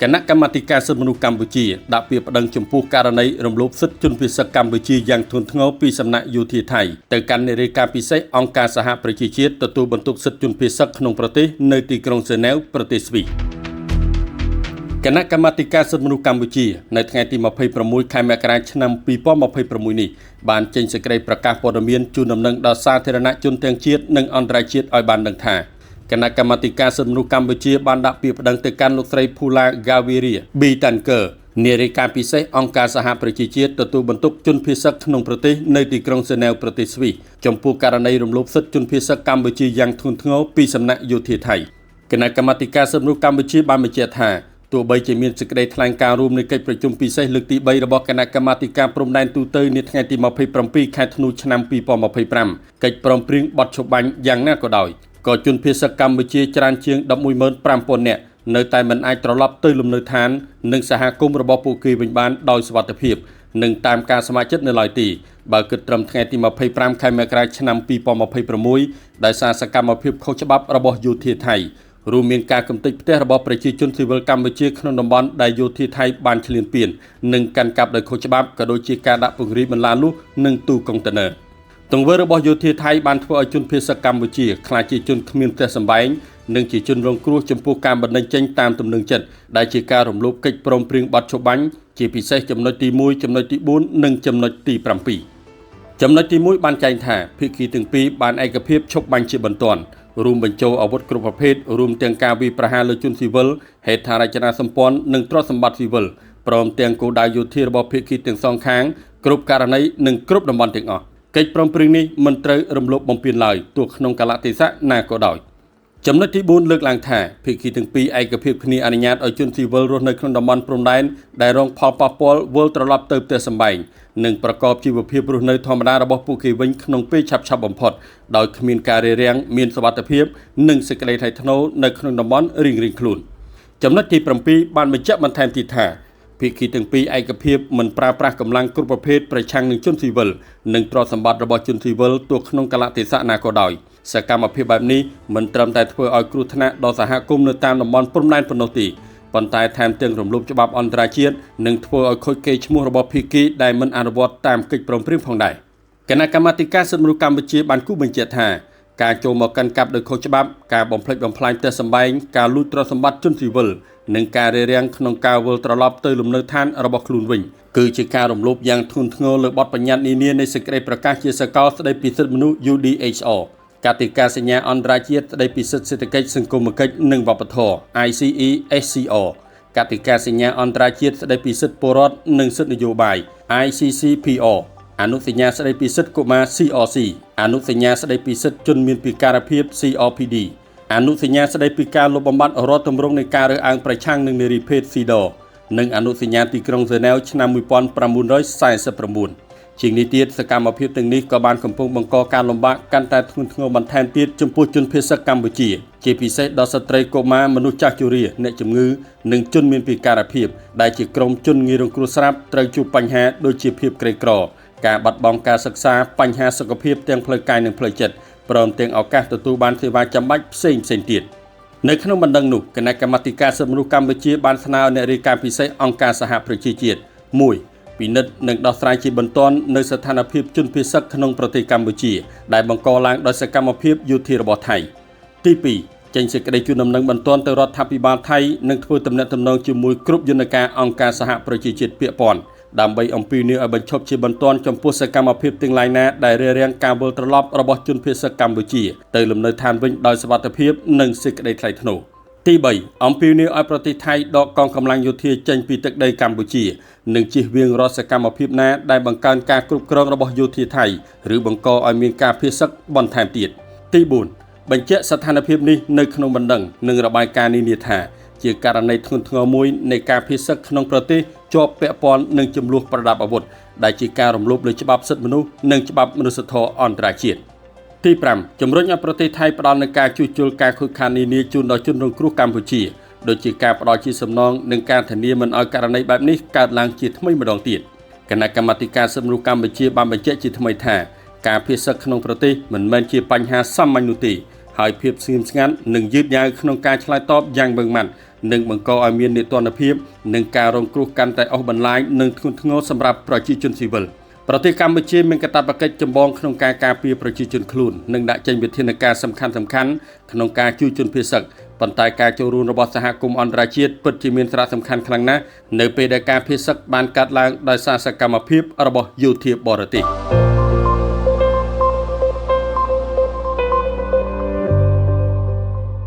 គណៈកម្មាធិការសិទ្ធិមនុស្សកម្ពុជាដាក់ពាក្យប្តឹងចំពោះករណីរំលោភសិទ្ធិជនភៀសសិទ្ធិកម្ពុជាយ៉ាងធ្ងន់ធ្ងរពីសំណាក់យោធាថៃទៅកាន់នារីការពិសេសអង្គការសហប្រជាជាតិទទួលបន្ទុកសិទ្ធិជនភៀសសិទ្ធិក្នុងប្រទេសនៅទីក្រុងហ្សឺណែវប្រទេសស្វីសគណៈកម្មាធិការសិទ្ធិមនុស្សកម្ពុជានៅថ្ងៃទី26ខែមករាឆ្នាំ2026នេះបានចេញសេចក្តីប្រកាសព័ត៌មានជូនដំណឹងដល់សាធារណជនទាំងជាតិនិងអន្តរជាតិឲ្យបានដឹងថាគណៈកម្មាធិការសិទ្ធិមនុស្សកម្ពុជាបានដាក់ពាក្យប្តឹងទៅកាន់លោកស្រីភូឡាហ្គាវីរីប៊ីតាន់កើនារីការពិសេសអង្គការសហប្រជាជាតិទទួលបន្ទុកជនភៀសសិទ្ធិក្នុងប្រទេសនៅទីក្រុងហ្សឺណែវប្រទេសស្វីសចំពោះករណីរំលោភសិទ្ធិជនភៀសសិទ្ធិកម្ពុជាយ៉ាងធ្ងន់ធ្ងរពីសំណាក់យោធាថៃគណៈកម្មាធិការសិទ្ធិមនុស្សកម្ពុជាបានបញ្ជាក់ថាទោះបីជាមានសេចក្តីថ្លែងការណ៍រួមនៃកិច្ចប្រជុំពិសេសលើកទី3របស់គណៈកម្មាធិការព្រំដែនទូទៅនាថ្ងៃទី27ខែធ្នូឆ្នាំ2025កិច្ចព្រមព្រៀងបទឈប់បាញ់យ៉ាងណាក៏ដោយក៏ជនភៀសសិទ្ធិកម្ពុជាច្រើនជាង 115,000 នាក់នៅតែមិនអាចត្រឡប់ទៅលំនៅឋាននិងសហគមន៍របស់ពួកគេវិញបានដោយសុវត្ថិភាពនិងតាមការស្ម័គ្រចិត្តនៅឡើយទេបើគិតត្រឹមថ្ងៃទី25ខែមករាឆ្នាំ2026ដោយសារសកម្មភាពខុសច្បាប់របស់យោធាថៃរួមមានការកំទេចផ្ទះរបស់ប្រជាជនស៊ីវិលកម្ពុជាក្នុងតំបន់ដែលយោធាថៃបានឈ្លានពាននិងកាន់កាប់ដោយខុសច្បាប់ក៏ដូចជាការដាក់ពង្រាយបន្លាលុះនិងទូកុងតឺន័រទង្វើរបស់យោធាថៃបានធ្វើឲ្យជនភៀសសិទ្ធិកម្ពុជាក្លាយជាជនគ្មានផ្ទះសម្បែងនិងជាជនរងគ្រោះចំពោះការបណ្តេញចេញតាមទំនឹងចិត្តដែលជាការរំលោភកិច្ចព្រមព្រៀងបទឈប់បាញ់ជាពិសេសចំណុចទី1ចំណុចទី4និងចំណុចទី7ចំណុចទី1បានចែងថាភាគីទាំងពីរបានឯកភាពឈប់បាញ់ជាបន្ទាន់រួមបញ្ចូលអាវុធគ្រប់ប្រភេទរួមទាំងការវាយប្រហារលើជនស៊ីវិលហេដ្ឋារចនាសម្ព័ន្ធនិងទ្រព្យសម្បត្តិស៊ីវិលព្រមទាំងគោលដៅយោធារបស់ភាគីទាំងសងខាងគ្រប់ករណីនិងគ្រប់តំបន់ទាំងអស់កិច្ចព្រមព្រៀងនេះមិនត្រូវរំលោភបំពានឡើយទោះក្នុងកាលៈទេសៈណាក៏ដោយចំណុចទី4លើកឡើងថាភាគីទាំងពីរឯកភាពគ្នាអនុញ្ញាតឲ្យជនស៊ីវិលរស់នៅក្នុងតំបន់ព្រំដែនដែលរងផលប៉ះពាល់វិលត្រឡប់ទៅផ្ទះសម្បែងនិងប្រកបជីវភាពរស់នៅធម្មតារបស់ពួកគេវិញក្នុងពេលឆាប់ៗបំផុតដោយគ្មានការរារាំងមានសុវត្ថិភាពនិងសេចក្តីថ្លៃថ្នូរនៅក្នុងតំបន់រៀងៗខ្លួនចំណុចទី7បានបញ្ជាក់បន្ថែមទៀតថាភាគីទាំងពីរឯកភាពមិនប្រើប្រាស់កម្លាំងគ្រប់ប្រភេទប្រឆាំងនឹងជនស៊ីវិលនិងទ្រព្យសម្បត្តិរបស់ជនស៊ីវិលទោះក្នុងកាលៈទេសៈណាក៏ដោយសកម្មភាពបែបនេះមិនត្រឹមតែធ្វើឲ្យគ្រោះថ្នាក់ដល់សហគមន៍នៅតាមតំបន់ព្រំដែនប៉ុណ្ណោះទេប៉ុន្តែថែមទាំងរំលោភច្បាប់អន្តរជាតិនិងធ្វើឲ្យខូចកេរ្តិ៍ឈ្មោះរបស់ភាគីដែលមិនអនុវត្តតាមកិច្ចព្រមព្រៀងផងដែរគណៈកម្មាធិការសិទ្ធិមនុស្សកម្ពុជាបានគូបញ្ជាក់ថាការចូលមកកាន់កាប់ដោយខុសច្បាប់ការបំផ្លិចបំផ្លាញផ្ទះសម្បែងការលួចទ្រព្យសម្បត្តិជនស៊ីវិលនិងការរារាំងក្នុងការវិលត្រឡប់ទៅលំនៅឋានរបស់ខ្លួនវិញគឺជាការរំលោភយ៉ាងធ្ងន់ធ្ងរលើបទបញ្ញត្តិនានានៃសេចក្តីប្រកាសជាសកលស្តីពីសិទ្ធិមនុស្ស UDHR កតិកាសញ្ញាអន្តរជាតិស្តីពីសិទ្ធិសេដ្ឋកិច្ចសង្គមគិច្ចនិងវប្បធម៌ ICESCR កតិកាសញ្ញាអន្តរជាតិស្តីពីសិទ្ធិពលរដ្ឋនិងសិទ្ធិនយោបាយ ICCPR អនុសញ្ញាស្តីពីសិទ្ធិកុមារ CRC អនុសញ្ញាស្តីពីសិទ្ធិជនមានពិការភាព CRPD អនុសញ្ញាស្តីពីការលុបបំបាត់រាល់ទម្រង់នៃការរើសអើងប្រឆាំងនឹងនារីភេទ CEDAW និងអនុសញ្ញាទីក្រុងហ្សឺណែវឆ្នាំ1949ជាងនេះទៀតសកម្មភាពទាំងនេះក៏បានកំពុងបង្កការលំបាកកាន់តែធ្ងន់ធ្ងរបន្ថែមទៀតចំពោះជនភៀសសិទ្ធិកម្ពុជាជាពិសេសដល់ស្ត្រីកុមារមនុស្សចាស់ជរាអ្នកជំងឺនិងជនមានពិការភាពដែលជាក្រុមជនងាយរងគ្រោះស្រាប់ត្រូវជួបបញ្ហាដូចជាភាពក្រីក្រការបាត់បង់ការសិក្សាបញ្ហាសុខភាពទាំងផ្លូវកាយនិងផ្លូវចិត្តព្រមទាំងឱកាសទទួលបានសេវាចាំបាច់ផ្សេងៗទៀតនៅក្នុងបណ្ដឹងនោះគណៈកម្មាធិការសិទ្ធិមនុស្សកម្ពុជាបានស្នើអ្នករាយការណ៍ពិសេសអង្គការសហប្រជាជាតិ1ពិនិត្យនិងដោះស្រាយជាបន្ទាន់នៅស្ថានភាពជនភៀសសិទ្ធិក្នុងប្រទេសកម្ពុជាដែលបង្កឡើងដោយសកម្មភាពយោធារបស់ថៃទី2ចេញសេចក្តីជូនដំណឹងបន្ទាន់ទៅរដ្ឋាភិបាលថៃនិងធ្វើទំនាក់ទំនងជាមួយគ្រប់យន្តការអង្គការសហប្រជាជាតិពាក់ព័ន្ធដើម្បីអំពាវនាវឲ្យបញ្ឈប់ជាបន្ទាន់ចំពោះសកម្មភាពទាំងឡាយណាដែលរារាំងការវិលត្រឡប់របស់ជនភៀសសិទ្ធិកម្ពុជាទៅលំនៅឋានវិញដោយសុវត្ថិភាពនិងសេចក្តីថ្លៃថ្នូរទី3អំពាវនាវឲ្យប្រទេសថៃដកកងកម្លាំងយោធាចេញពីទឹកដីកម្ពុជានិងជៀសវាងរាល់សកម្មភាពណាដែលបង្កើនការគ្រប់គ្រងរបស់យោធាថៃឬបង្កឲ្យមានការភៀសសិទ្ធិបន្ថែមទៀតទី4បញ្ជាក់ស្ថានភាពនេះនៅក្នុងបណ្ដឹងនិងរបាយការណ៍នានាថាជាករណីធ្ងន់ធ្ងរមួយនៃការភៀសសិទ្ធិក្នុងប្រទេសជាប់ពាក់ព័ន្ធនឹងចំនួនប្រដាប់អាវុធដែលជាការរំលោភលើច្បាប់សិទ្ធិមនុស្សនិងច្បាប់មនុស្សធម៌អន្តរជាតិទី5ជំរុញឲ្យប្រទេសថៃផ្ដល់នូវការជួសជុលការខូចខាតនានាជូនដល់ជនរងគ្រោះកម្ពុជាដូចជាការផ្ដល់ជាសំណងនិងការធានាមិនឲ្យករណីបែបនេះកើតឡើងជាថ្មីម្ដងទៀតគណៈកម្មាធិការសិទ្ធិមនុស្សកម្ពុជាបានបញ្ជាក់ជាថ្មីថាការភៀសសិទ្ធិក្នុងប្រទេសមិនមែនជាបញ្ហាសាមញ្ញនោះទេហើយភាពស្ងៀមស្ងាត់និងយឺតយ៉ាវក្នុងការឆ្លើយតបយ៉ាងម៉ឺងម៉ាត់ និងបង្កឲ្យមាននីតិរដ្ឋភាពនិងការរងគ្រោះកាន់តែអស់បន្លាយនិងធ្ងន់ធ្ងរសម្រាប់ប្រជាជនស៊ីវិលប្រទេសកម្ពុជាមានកាតព្វកិច្ចចម្បងក្នុងការការពារប្រជាជនខ្លួននិងដាក់ចេញវិធានការសំខាន់ៗក្នុងការជួយជនភៀសសឹកប៉ុន្តែការចូលរួមរបស់សហគមន៍អន្តរជាតិពិតជាមានសារៈសំខាន់ខ្លាំងណាស់នៅពេលដែលការភៀសសឹកបានកើតឡើងដោយសារសកម្មភាពរបស់យោធាបរទេស